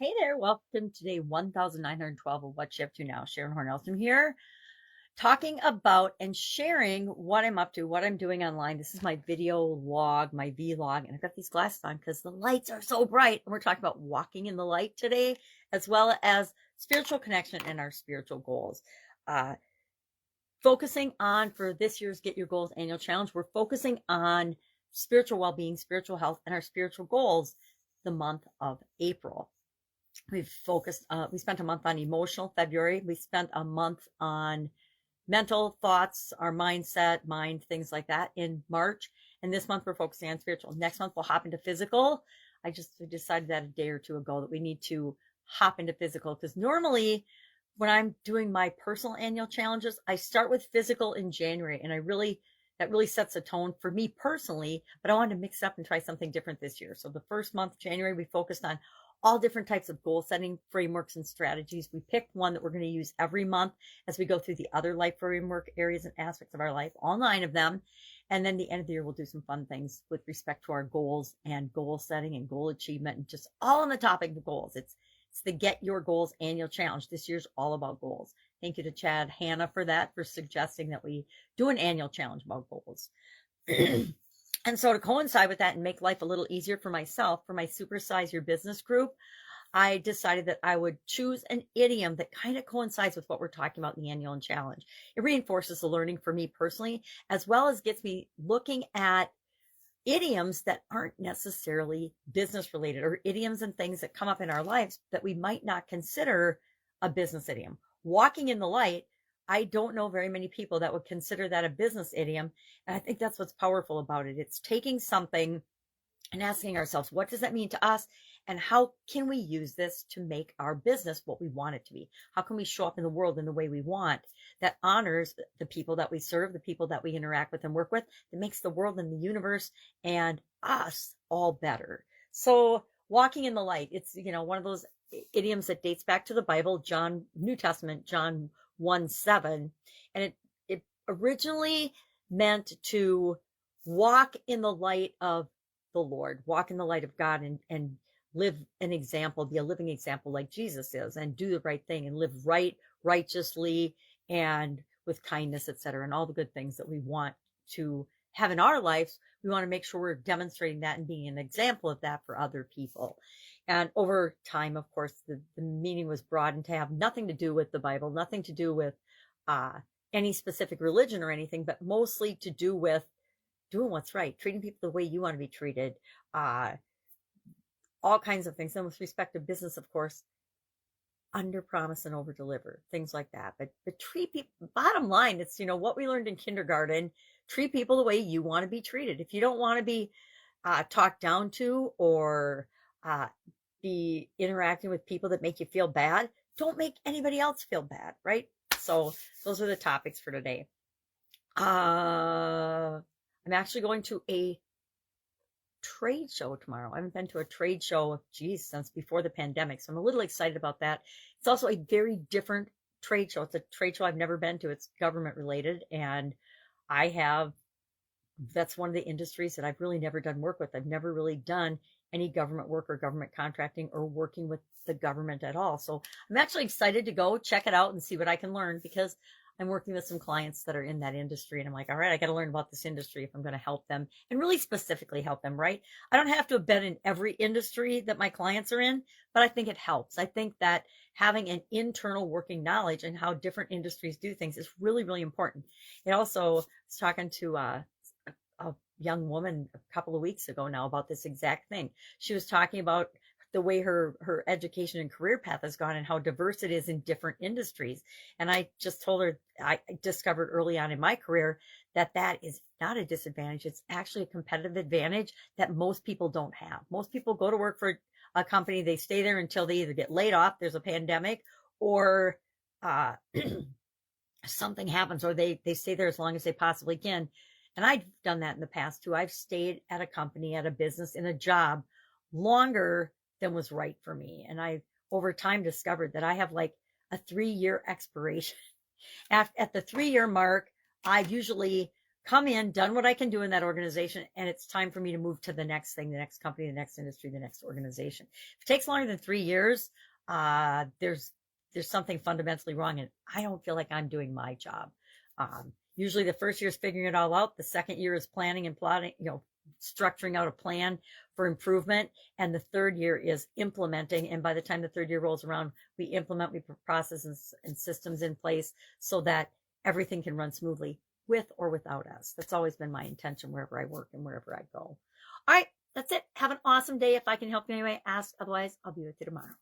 Hey there, welcome to day 1912 of What You Up To Now. Sharon Horne-Ellstrom here, talking about and sharing what I'm up to, what I'm doing online. This is my video log, my vlog, and I've got these glasses on because the lights are so bright. And we're talking about walking in the light today, as well as spiritual connection and our spiritual goals. Focusing on, for this year's Get Your Goals annual challenge, we're focusing on spiritual well-being, spiritual health, and our spiritual goals the month of April. We spent a month on emotional February. We spent a month on mental thoughts, our mindset, things like that in March. And this month we're focusing on spiritual. Next month we'll hop into physical. I just decided that a day or two ago that we need to hop into physical because normally when I'm doing my personal annual challenges, I start with physical in January and that really sets a tone for me personally, but I wanted to mix up and try something different this year. So the first month, January, we focused on all different types of goal setting frameworks and strategies. We picked one that we're going to use every month as we go through the other life framework areas and aspects of our life, all 9 of them. And then the end of the year, we'll do some fun things with respect to our goals and goal setting and goal achievement and just all on the topic of goals. It's the Get Your Goals annual challenge. This year's all about goals. Thank you to Chad Hanna for that, for suggesting that we do an annual challenge about goals. And so to coincide with that and make life a little easier for myself, for my Supersize Your Business group, I decided that I would choose an idiom that kind of coincides with what we're talking about in the annual challenge. It reinforces the learning for me personally, as well as gets me looking at idioms that aren't necessarily business related, or idioms and things that come up in our lives that we might not consider a business idiom. Walking in the light, I don't know very many people that would consider that a business idiom. And I think that's what's powerful about it. It's taking something and asking ourselves, what does that mean to us? And how can we use this to make our business what we want it to be? How can we show up in the world in the way we want that honors the people that we serve, the people that we interact with and work with, that makes the world and the universe and us all better? So walking in the light, it's, one of those idioms that dates back to the Bible, New Testament, John 1:7. And it originally meant to walk in the light of the Lord, walk in the light of God, and live an example, be a living example like Jesus is, and do the right thing and live righteously and with kindness, etc., and all the good things that we want to have in our lives. We want to make sure we're demonstrating that and being an example of that for other people. And over time, of course, the meaning was broadened to have nothing to do with the Bible, nothing to do with any specific religion or anything, but mostly to do with doing what's right, treating people the way you want to be treated, all kinds of things. And with respect to business, of course, under promise and over deliver, things like that. But treat people, bottom line, it's, what we learned in kindergarten, treat people the way you want to be treated. If you don't want to be talked down to or be interacting with people that make you feel bad, don't make anybody else feel bad, right? So those are the topics for today. I'm actually going to a trade show tomorrow. I haven't been to a trade show, since before the pandemic. So I'm a little excited about that. It's also a very different trade show. It's a trade show I've never been to. It's government related. And that's one of the industries that I've really never done work with. I've never really done any government work or government contracting or working with the government at all. So I'm actually excited to go check it out and see what I can learn, because I'm working with some clients that are in that industry. And I'm like, all right, I got to learn about this industry if I'm going to help them, and really specifically help them, right? I don't have to have been in every industry that my clients are in, but I think it helps. I think that having an internal working knowledge and how different industries do things is really, really important. It also, I was talking to a young woman a couple of weeks ago now about this exact thing. She was talking about the way her education and career path has gone and how diverse it is in different industries. And I just told her, I discovered early on in my career that is not a disadvantage. It's actually a competitive advantage that most people don't have. Most people go to work for a company, they stay there until they either get laid off, there's a pandemic, or something happens, or they stay there as long as they possibly can. And I've done that in the past too. I've stayed at a company, at a business, in a job longer than was right for me. And I, over time, discovered that I have like a 3-year expiration. At the 3-year mark, I've usually come in, done what I can do in that organization, and it's time for me to move to the next thing, the next company, the next industry, the next organization. If it takes longer than 3 years, there's something fundamentally wrong, and I don't feel like I'm doing my job. Usually the first year is figuring it all out. The second year is planning and plotting, structuring out a plan for improvement. And the third year is implementing. And by the time the third year rolls around, we implement, we put processes and systems in place so that everything can run smoothly with or without us. That's always been my intention wherever I work and wherever I go. All right, that's it. Have an awesome day. If I can help you anyway, ask. Otherwise, I'll be with you tomorrow.